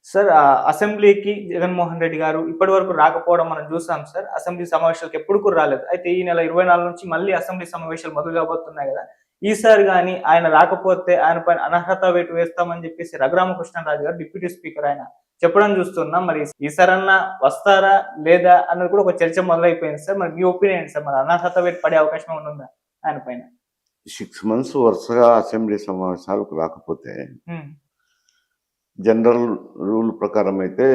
Sir అసెంబ్లీకి జగన్మోహన్ రెడ్డి గారు ఇప్పటి వరకు రాకపోవడం మనం చూసాం సార్. అసెంబ్లీ సమావేశాలకు ఎప్పుడు కూడా రాలేదు. అయితే ఈ నెల 24 నుంచి మళ్ళీ అసెంబ్లీ సమావేశాలు మొదలు కాబోతున్నాయి గదా! ఈసారి గాని ఆయన రాకపోతే ఆయన పైన అనర్హత వేటు వేస్తామని చెప్పేసి రఘురామకృష్ణరాజు గారు డిప్యూటీ స్పీకర్ ఆయన చెప్పడం చూస్తున్నాం. మరి ఈసారన్నా వస్తారా? లేదా? అన్నది కూడా ఒక చర్చ మొదలైపోయింది సార్. మరి మీ ఒపీనియన్ ఏంటి సార్? మరి అనర్హత వేటు పడే అవకాశం ఏమన్నా ఉందా ఆయన పైన? 6 మంత్స్ వరుసగా అసెంబ్లీ సమావేశాలకు రాకపోతే హ్మ్. జనరల్ రూల్ ప్రకారం అయితే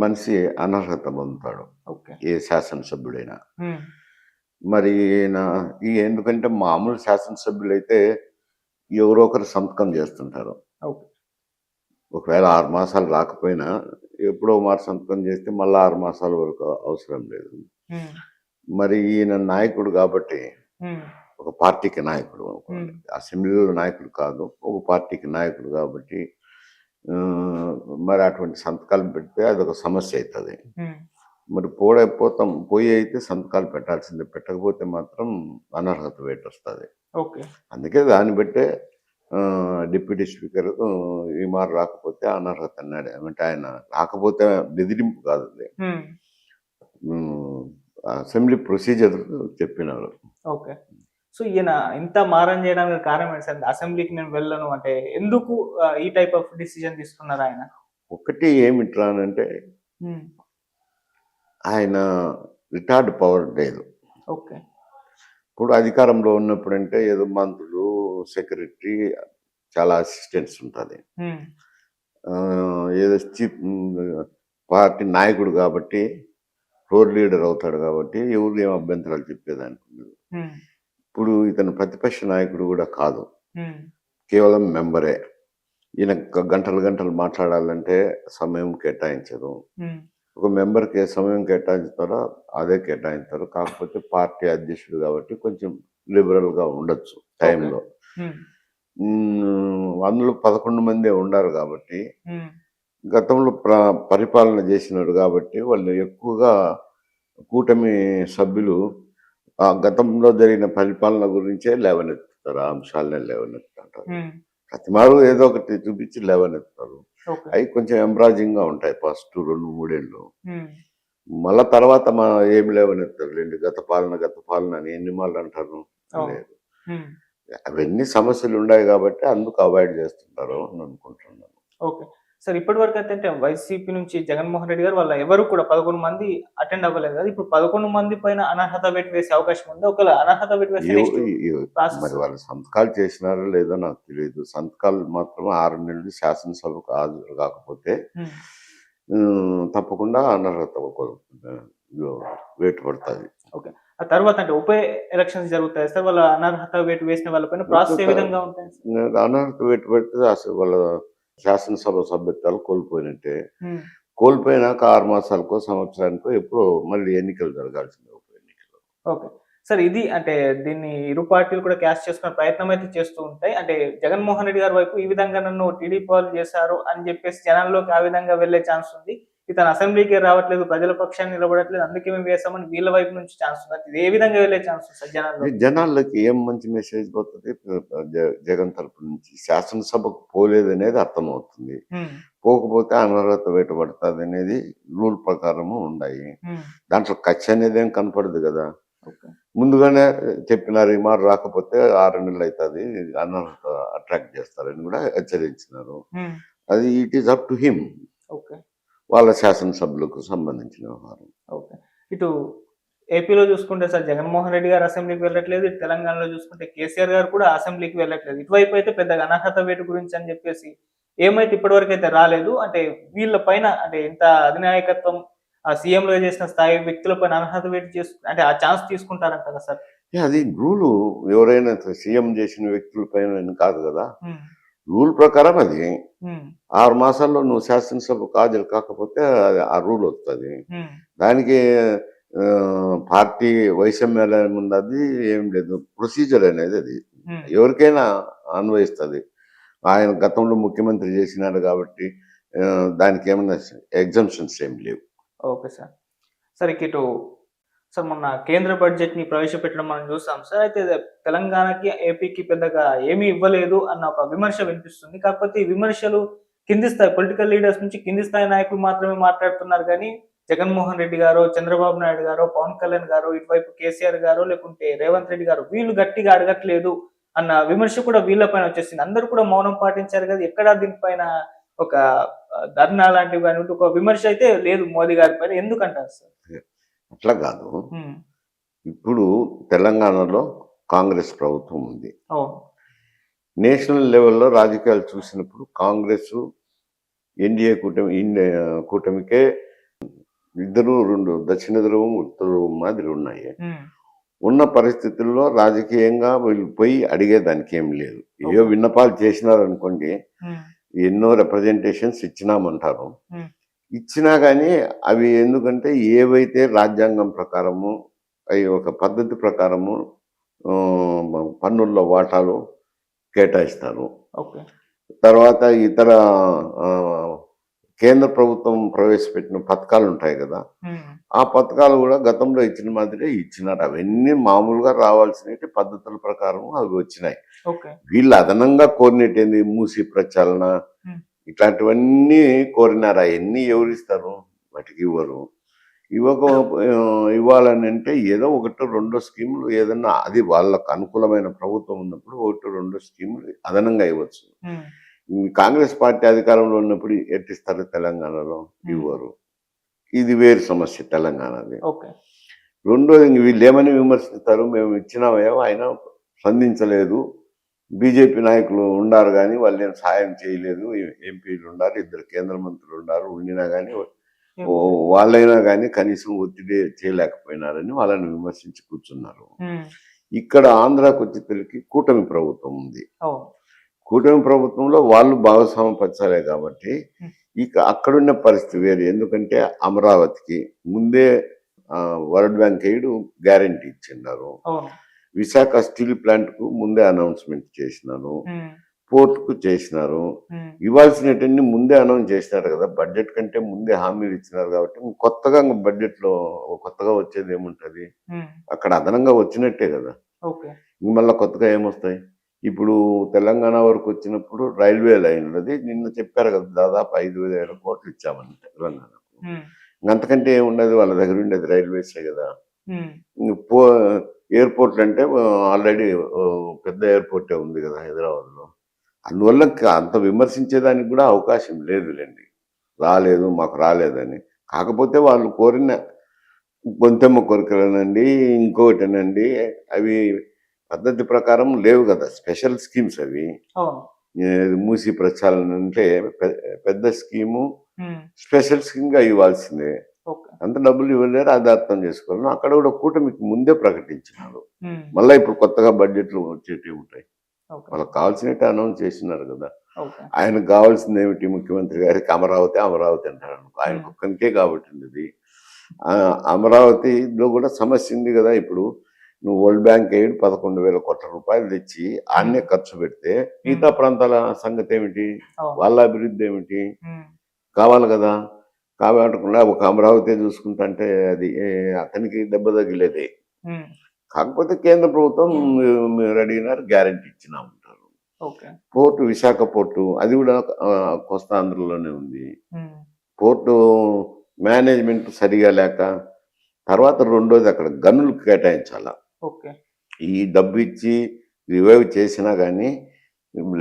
మనిషి అనర్హత పొందుతాడు. ఓకే. ఏ శాసనసభ్యుడైనా. హ్మ్. మరి ఎందుకంటే మామూలు శాసనసభ్యులైతే ఎవరో ఒకరు సంతకం చేస్తుంటారు. ఓకే. ఒకవేళ 6 మాసాలు రాకపోయినా ఎప్పుడో మారు సంతకం చేస్తే మళ్ళా 6 మాసాల వరకు అవసరం లేదు. హ్మ్. మరి ఈయన నాయకుడు కాబట్టి హ్మ్. ఒక పార్టీకి నాయకుడు. హ్మ్. అసెంబ్లీలో నాయకుడు కాదు. ఒక పార్టీకి నాయకుడు కాబట్టి మరి అటువంటి సంతకాలు పెడితే అదొక సమస్య అవుతుంది. హ్మ్. మరి పోయి అయితే సంతకాలు పెట్టాల్సిందే. పెట్టకపోతే మాత్రం అనర్హత వేటు వస్తుంది. ఓకే. అందుకే దాన్ని బట్టే డిప్యూటీ స్పీకర్ ఈ మారు రాకపోతే అనర్హత అన్నాడు. అంటే ఆయన రాకపోతే బెదిరింపు కాదు అది. హ్మ్. అసెంబ్లీ ప్రొసీజర్ చెప్పినారు. ఓకే. సో, ఈయన ఇంత మారం జేయడానికి కారణం ఏంటి సార్? అసెంబ్లీకి నేను వెళ్ళను అంటే ఎందుకు ఈ టైప్ ఆఫ్ డిసిషన్ తీసుకున్నారాయన? ఒకటి ఏమిట్రా అనంటే హ్మ్. ఆయన రిటార్డ్ పవర్ లేదు. ఓకే. ఇప్పుడు అధికారంలో ఉన్నప్పుడంటే ఏదో మంత్రులు, సెక్రటరీ, చాలా అసిస్టెంట్స్ ఉంటది. హ్మ్. ఏదో పార్టీ నాయకుడు కాబట్టి, ఫ్లోర్ లీడర్ అవుతాడు కాబట్టి ఎవరు ఏం అభ్యంతరాలు చెప్పేదానికి ఉండదు. హ్మ్. ఇప్పుడు ఇతను ప్రతిపక్ష నాయకుడు కూడా కాదు. హ్మ్. కేవలం మెంబరే. ఈయన గంటలు గంటలు మాట్లాడాలంటే సమయం కేటాయించదు. హ్మ్. ఒక మెంబర్‌కి ఏ సమయం కేటాయిస్తారో అదే కేటాయిస్తారు. కాకపోతే పార్టీ అధ్యక్షుడు కాబట్టి కొంచెం లిబరల్‌గా ఉండొచ్చు ఓకే. టైంలో. హ్మ్. అందులో 11 మందే ఉండారు కాబట్టి, హ్మ్. గతంలో పరిపాలన చేసినాడు కాబట్టి వాళ్ళు ఎక్కువగా కూటమి సభ్యులు గతంలో జరిగిన పరిపాలన గురించే లేవనెత్తుతారు. ఆ అంశాలనే లేవనెత్తుతుంటారు. హ్మ్. ప్రతిమారు ఏదో ఒకటి చూపించి లేవనెత్తుతారు. ఓకే. అవి కొంచెం ఎంబ్రాజింగ్‌గా ఉంటాయి ఫస్ట్ 2, 3 ఏళ్ళు. హ్మ్. మళ్ళా తర్వాత ఏమి లేవనెత్తారులెండి. గత పాలన అని ఎన్ని మాటలంటారు? అవును. లేదు. హ్మ్. అవన్నీ సమస్యలుండాయి గాబట్టి అందుకు అవాయిడ్ జేస్తుంటారు అని అనుకుంటున్నాను. ఓకే. సార్ ఇప్పటి వరకైతే అంటే వైసీపీ నుంచి జగన్మోహన్ రెడ్డి గారు వాళ్ళ ఎవరు కూడా 11 మంది అటెండ్ అవ్వలేదు కదా! ఇప్పుడు 11 మంది పైన అనర్హత వేటు వేసే అవకాశం ఉందా? ఒకవేళ అనర్హత వేటు వేస్తే ఎవ్ నెక్స్ట్ ఎవ్ ప్రాసెస్ మరి వాళ్ళు సంతకాలు చేసినారో లేదో నాకు తెలీదు. సంతకాలు మాత్రం 6 నెలలు శాసనసభకు హాజరు కాకపోతే హ్మ్. తప్పకుండా అనర్హత వేటు పడతది. ఓకే. ఆ తర్వాత అంటే ఉప ఎలక్షన్స్ జరుగుతాయి సార్. వాళ్ళ అనర్హత వేటు వేసిన వాళ్ళ పైన ప్రాసెస్ ఏ విధంగా ఉంటాయి సార్? అనర్హత వేటు పెడితే అసలు వాళ్ళ శాసనసభ సభ్యత్వాలు కోల్పోయినట్టే. హ్మ్. కోల్పోయినాక 6 మాసాలకో, సంవత్సరానికో ఎప్పుడో మళ్ళీ ఎన్నికలు జరగాల్సిందే ఉప ఎన్నికలు. ఓకే. సార్ ఇది అంటే దీన్ని ఇరు పార్టీలు కూడా క్యాష్ చేసుకునే ప్రయత్నం అయితే చేస్తూ ఉంటాయి. అంటే జగన్మోహన్ రెడ్డి గారి వైపు ఈ విధంగా నన్ను టీడీపీ వాళ్ళు చేశారు అని చెప్పేసి జనాల్లోకి ఆ విధంగా వెళ్ళే ఛాన్స్ ఉంది. ఇతను అసెంబ్లీకే రావట్లేదు, ప్రజల పక్షాన్ని నిలబడట్లేదు, అందుకే మేము వేసామని వీళ్ళ వైపు నుంచి ఛాన్స్ ఉంది. ఇది ఏ విధంగా వెళ్ళే ఛాన్స్ ఉంది సార్ జనాల్లోకి? జనాలకి ఏం మంచి మెసేజ్ పోతది? జగన్ తరపు నుంచి శాసనసభకు పోలేదనేది అర్థమవుతుంది. హ్మ్. పోకపోతే అనర్హత వేటు పడతదనేది రూల్ ప్రకారము ఉండాయి. హ్మ్. దాంట్లో కక్ష అనేదేం కనపడదు గదా! ఓకే. ముందుగానే చెప్పినారు ఈ మారు రాకపోతే 6 నెలలైతది. అనర్హత అట్రాక్ట్ చేస్తారని గూడా హెచ్చరించినారు. హ్మ్. అది it is up to him. Okay. వాళ్ళ శాసనసభ్యులకు సంబంధించిన వ్యవహారం. ఓకే. ఇటు ఏపీలో చూసుకుంటే సార్ జగన్మోహన్ రెడ్డి గారు అసెంబ్లీకి వెళ్ళట్లేదు. ఇటు తెలంగాణలో చూసుకుంటే కేసీఆర్ గారు కూడా అసెంబ్లీకి వెళ్ళట్లేదు. ఇటువైపు అయితే పెద్దగా అనర్హత వేటు గురించి అని చెప్పేసి ఏమైతే ఇప్పటివరకైతే రాలేదు. అంటే వీళ్ళ పైన అంటే ఇంత అధినాయకత్వం సీఎంలుగా చేసిన స్థాయి వ్యక్తుల పైన అనర్హత వేటు అంటే ఆ ఛాన్స్ తీసుకుంటారంటారా సార్? అది రూలు ఎవరైనా సీఎం చేసిన వ్యక్తుల పైన కాదు గదా! హ్మ్. రూల్ ప్రకారం అది. హ్మ్. 6 మాసాల్లో నువ్వు శాసనసభకు హాజరు కాకపోతే ఆ రూల్ వస్తది. హ్మ్. దానికి పార్టీ వైషమ్యాలు ఉన్నది ఏం లేదు. ప్రొసీజర్ అనేది అది. హ్మ్. ఎవరికైనా అన్వయిస్తది. ఆయన గతంలో ముఖ్యమంత్రి చేసినాడు కాబట్టి దానికేమన్నా ఎగ్జంప్షన్స్ ఏమి లేవు. Okay sir. సార్ ఇటు సార్ మొన్న కేంద్ర బడ్జెట్‌ని ప్రవేశపెట్టడం మనం చూసాం సార్. అయితే తెలంగాణకి, ఏపీకి పెద్దగా ఏమీ ఇవ్వలేదు అన్న ఒక విమర్శ వినిపిస్తుంది. కాకపోతే ఈ విమర్శలు కింది స్థాయి పొలిటికల్ లీడర్స్ నుంచి కింది స్థాయి నాయకులు మాత్రమే మాట్లాడుతున్నారు కానీ జగన్మోహన్ రెడ్డి గారు, చంద్రబాబు నాయుడు గారు, పవన్ కళ్యాణ్ గారు, ఇటువైపు కేసీఆర్ గారు, లేకుంటే రేవంత్ రెడ్డి గారు వీళ్ళు గట్టిగా అడగట్లేదు అన్న విమర్శ కూడా వీళ్ళపైన వచ్చేసింది. అందరూ కూడా మౌనం పాటించారు కదా, ఎక్కడ దీనిపైన ఒక ధర్నా లాంటివి కానీ ఒక విమర్శ అయితే లేదు మోదీ గారి పైన, ఎందుకంటారు సార్? అట్లా కాదు. ఇప్పుడు తెలంగాణలో కాంగ్రెస్ ప్రభుత్వం ఉంది. నేషనల్ లెవెల్లో రాజకీయాలు చూసినప్పుడు కాంగ్రెస్ ఎన్డీఏ కూటమికే ఇద్దరు రెండు దక్షిణ ధ్రువం ఉత్తర ధ్రువం మాదిరి ఉన్నాయి. ఉన్న పరిస్థితుల్లో రాజకీయంగా వీళ్ళు పోయి అడిగేదానికి ఏం లేదు. ఏవో విన్నపాలు చేసినారనుకోండి, ఎన్నో రిప్రజెంటేషన్స్ ఇచ్చినామంటారు. ఇచ్చినా కానీ అవి ఎందుకంటే ఏవైతే రాజ్యాంగం ప్రకారము అవి ఒక పద్ధతి ప్రకారము పన్నుల్లో వాటాలు కేటాయిస్తారు. తర్వాత ఇతర కేంద్ర ప్రభుత్వం ప్రవేశపెట్టిన పథకాలు ఉంటాయి కదా, ఆ పథకాలు కూడా గతంలో ఇచ్చిన మాదిరే ఇచ్చినారు. అవన్నీ మామూలుగా రావాల్సిన పద్ధతుల ప్రకారం అవి వచ్చినాయి. వీళ్ళు అదనంగా కోరినట్టేంది మూసి ప్రచాలన ఇట్లాంటివన్నీ కోరినారు. అవన్నీ ఎవరిస్తారు? వాటికి ఇవ్వరు. ఇవ్వాలని అంటే ఏదో ఒకటి రెండో స్కీములు ఏదన్నా, అది వాళ్ళకు అనుకూలమైన ప్రభుత్వం ఉన్నప్పుడు ఒకటి రెండో స్కీములు అదనంగా ఇవ్వచ్చు. కాంగ్రెస్ పార్టీ అధికారంలో ఉన్నప్పుడు ఎట్టిస్తారు? తెలంగాణలో ఇవ్వరు. ఇది వేరు సమస్య తెలంగాణది. రెండోది వీళ్ళు ఏమని విమర్శిస్తారు? మేము ఇచ్చినామేమో ఆయన స్పందించలేదు, బీజేపీ నాయకులు ఉన్నారు కానీ వాళ్ళు ఏం సాయం చేయలేదు, ఎంపీలు ఉన్నారు, ఇద్దరు కేంద్ర మంత్రులు ఉన్నారు, ఉండినా కానీ వాళ్ళైనా కానీ కనీసం ఒత్తిడి చేయలేకపోయినారని వాళ్ళని విమర్శించి కూర్చున్నారు. ఇక్కడ ఆంధ్రాకు వచ్చేసరికి కూటమి ప్రభుత్వం ఉంది. కూటమి ప్రభుత్వంలో వాళ్ళు భాగస్వామ్యపరచాలే కాబట్టి ఇక అక్కడున్న పరిస్థితి వేరు. ఎందుకంటే అమరావతికి ముందే వరల్డ్ బ్యాంక్ ఎయిడ్ గ్యారంటీ ఇచ్చిన్నారు. విశాఖ స్టీల్ ప్లాంట్ కు ముందే అనౌన్స్మెంట్ చేసినారు. పోర్ట్ కు చేసినారు. ఇవ్వాల్సినవన్నీ ముందే అనౌన్స్ చేసినారు కదా, బడ్జెట్ కంటే ముందే హామీలు ఇచ్చినారు కాబట్టి కొత్తగా బడ్జెట్ లో కొత్తగా వచ్చేది ఏముంటది? అక్కడ అదనంగా వచ్చినట్టే కదా. మళ్ళీ కొత్తగా ఏమొస్తాయి? ఇప్పుడు తెలంగాణ వరకు వచ్చినప్పుడు రైల్వే లైన్లది నిన్న చెప్పారు కదా, దాదాపు 5,000 కోట్లు ఇచ్చామని తెలంగాణకు. అంతకంటే ఏముండదు, వాళ్ళ దగ్గర ఉండేది రైల్వేసే కదా. ఎయిర్పోర్ట్లు అంటే ఆల్రెడీ పెద్ద ఎయిర్పోర్టే ఉంది కదా హైదరాబాద్ లో. అందువల్ల అంత విమర్శించేదానికి కూడా అవకాశం లేదులేండి. రాలేదు, మాకు రాలేదని. కాకపోతే వాళ్ళు కోరిన గొంతెమ్మ కోరికలనండి, ఇంకొకటినండి, అవి పద్ధతి ప్రకారం లేవు కదా, స్పెషల్ స్కీమ్స్ అవి. మూసి ప్రచారణ అంటే పెద్ద స్కీము, స్పెషల్ స్కీమ్ గా ఇవ్వాల్సిందే. అంత డబ్బులు ఇవ్వలేరు, అది అర్థం చేసుకోవాలి. అక్కడ కూడా కూటమికి ముందే ప్రకటించినారు. మళ్ళీ ఇప్పుడు కొత్తగా బడ్జెట్లు వచ్చేటివి ఉంటాయి. వాళ్ళకి కావాల్సినట్టు అనౌన్స్ చేసినారు కదా. ఆయనకు కావాల్సింది ఏమిటి? ముఖ్యమంత్రి గారికి అమరావతి అమరావతి అంటారు అనుకో, ఆయనకు ఒక్కనికే కాబట్టి ఇది. అమరావతిలో కూడా సమస్య ఉంది కదా. ఇప్పుడు నువ్వు వరల్డ్ బ్యాంక్ ఎయిడ్ 11,000 కోట్ల రూపాయలు తెచ్చి ఆన్నే ఖర్చు పెడితే మిగతా ప్రాంతాల సంగతి ఏమిటి? వాళ్ళ అభివృద్ధి ఏమిటి? కావాలి కదా. కాబట్టకుండా ఒక అమరావతి చూసుకుంటా అంటే అది అతనికి దెబ్బ తగిలేదే. కాకపోతే కేంద్ర ప్రభుత్వం మీరు అడిగినారు, గ్యారంటీ ఇచ్చినామంటారు. పోర్టు, విశాఖ పోర్టు, అది కూడా కోస్తాంధ్రలోనే ఉంది. పోర్టు మేనేజ్మెంట్ సరిగా లేక, తర్వాత రెండోది అక్కడ గనులు కేటాయించాల. ఈ డబ్బు ఇచ్చి రివైవ్ చేసినా కానీ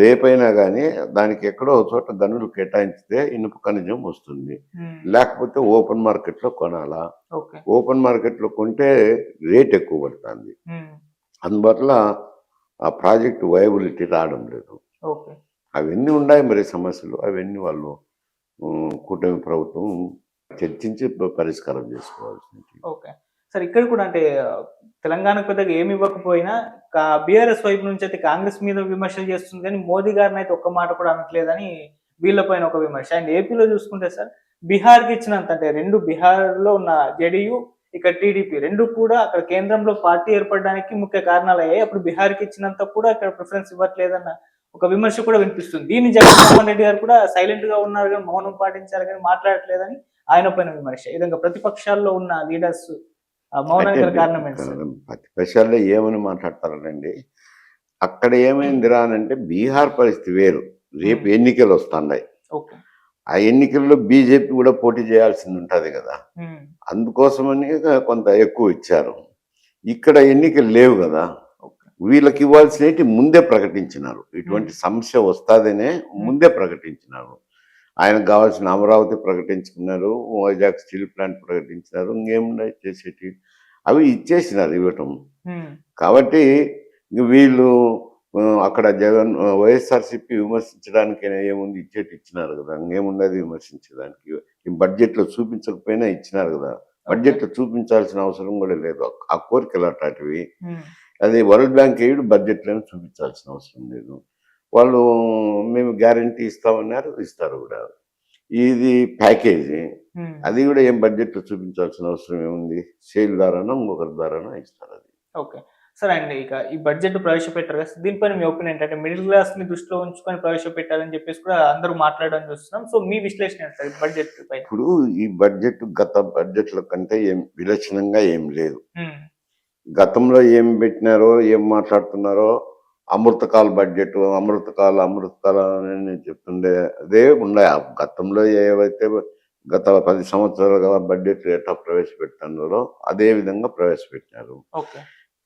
రేపైనా కానీ దానికి ఎక్కడో చోట గనులు కేటాయించితే ఇనుప ఖనిజం వస్తుంది. లేకపోతే ఓపెన్ మార్కెట్ లో కొనాలా. ఓపెన్ మార్కెట్ లో కొంటే రేట్ ఎక్కువ పడుతుంది. అందువల్ల ఆ ప్రాజెక్ట్ వయబిలిటీ రావడం లేదు. అవన్నీ ఉన్నాయి మరి సమస్యలు. అవన్నీ వాళ్ళు కూటమి ప్రభుత్వం చర్చించి పరిష్కారం చేసుకోవాల్సింది. సార్ ఇక్కడ కూడా అంటే తెలంగాణకు పెద్దగా ఏమి ఇవ్వకపోయినా బీఆర్ఎస్ వైపు నుంచి అయితే కాంగ్రెస్ మీద విమర్శలు చేస్తుంది కానీ మోదీ గారిని అయితే ఒక్క మాట కూడా అనట్లేదని వీళ్ళపైన ఒక విమర్శ. అండ్ ఏపీలో చూసుకుంటే సార్ బీహార్కి ఇచ్చినంత, అంటే రెండు బీహార్లో ఉన్న జేడీయూ ఇక్కడ టీడీపీ రెండు కూడా అక్కడ కేంద్రంలో పార్టీ ఏర్పడడానికి ముఖ్య కారణాలు అయ్యాయి. అప్పుడు బీహార్కి ఇచ్చినంత కూడా ఇక్కడ ప్రిఫరెన్స్ ఇవ్వట్లేదన్న ఒక విమర్శ కూడా వినిపిస్తుంది. దీన్ని జగన్మోహన్ రెడ్డి గారు కూడా సైలెంట్ గా ఉన్నారు కానీ, మౌనం పాటించారు కానీ మాట్లాడట్లేదని ఆయన పైన విమర్శ. ఈ విధంగా ప్రతిపక్షాల్లో ఉన్న లీడర్స్ మౌనానికి కారణం ఏంటి? ప్రతిపక్షాల్లో ఏమని మాట్లాడతారండి? అక్కడ ఏమైందిరా అని అంటే బీహార్ పరిస్థితి వేరు. రేపు ఎన్నికలు వస్తున్నాయి. ఓకే. ఆ ఎన్నికల్లో బీజేపీ కూడా పోటీ చేయాల్సింది ఉంటుంది కదా, ఉమ్, అందుకోసమని కొంత ఎక్కువ ఇచ్చారు. ఇక్కడ ఎన్నికలు లేవు కదా, ఓకే. వీళ్ళకి ఇవ్వాల్సినవి ముందే ప్రకటించినారు. ఇటువంటి సమస్య వస్తాదనే ముందే ప్రకటించినారు. ఆయనకు కావాల్సిన అమరావతి ప్రకటించుకున్నారు, వైజాగ్ స్టీల్ ప్లాంట్ ప్రకటించినారు, ఇంకేమున్నాయి చేసేటి అవి ఇచ్చేసినారు ఇవ్వటం. ఉమ్, కాబట్టి ఇంక వీళ్ళు అక్కడ జగన్ వైఎస్ఆర్సీపీ విమర్శించడానికి ఏముంది, ఇచ్చేటి ఇచ్చినారు కదా, ఇంకేముంది అది విమర్శించడానికి. ఈ బడ్జెట్లో చూపించకపోయినా ఇచ్చినారు కదా, బడ్జెట్లో చూపించాల్సిన అవసరం కూడా లేదు. ఆ కోరికలు అట్లాంటివి. ఉమ్, అది వరల్డ్ బ్యాంక్ ఎయిడ్ బడ్జెట్లో చూపించాల్సిన అవసరం లేదు. వాళ్ళు మేము గ్యారంటీ ఇస్తామన్నారు, ఇస్తారు కూడా. ఇది ప్యాకేజీ, ఉమ్. అది కూడా ఏం బడ్జెట్లో చూపించాల్సిన అవసరం ఏముంది, సేల్ ద్వారానో ఇంకొకరి ద్వారానో ఇస్తారు అది. ఓకే. సరే అండి. ఇక ఈ బడ్జెట్ ప్రవేశపెట్టారు కదా! దీనిపైన మీ ఒపీనియన్ ఏంటంటే మిడిల్ క్లాస్‌ని దృష్టిలో ఉంచుకొని ప్రవేశపెట్టారని చెప్పేసి కూడా అందరూ మాట్లాడడం చూస్తున్నాం. సో, మీ విశ్లేషణ ఏంటి ఈ బడ్జెట్ పైన? ఇప్పుడు ఈ బడ్జెట్ గత బడ్జెట్ల కంటే ఏం విలక్షణంగా ఏం లేదు. హ్మ్. గతంలో ఏం పెట్టినారో, ఏం మాట్లాడుతున్నారో, అమృతకాల బడ్జెట్, అమృతకాల అని చెప్తుండే అదే ఉన్నాయి. ఆ గతంలో ఏవైతే గత 10 సంవత్సరాలుగా బడ్జెట్ ఎట్లా ప్రవేశపెడుతున్నారో అదే విధంగా ప్రవేశపెట్టినారు. ఓకే.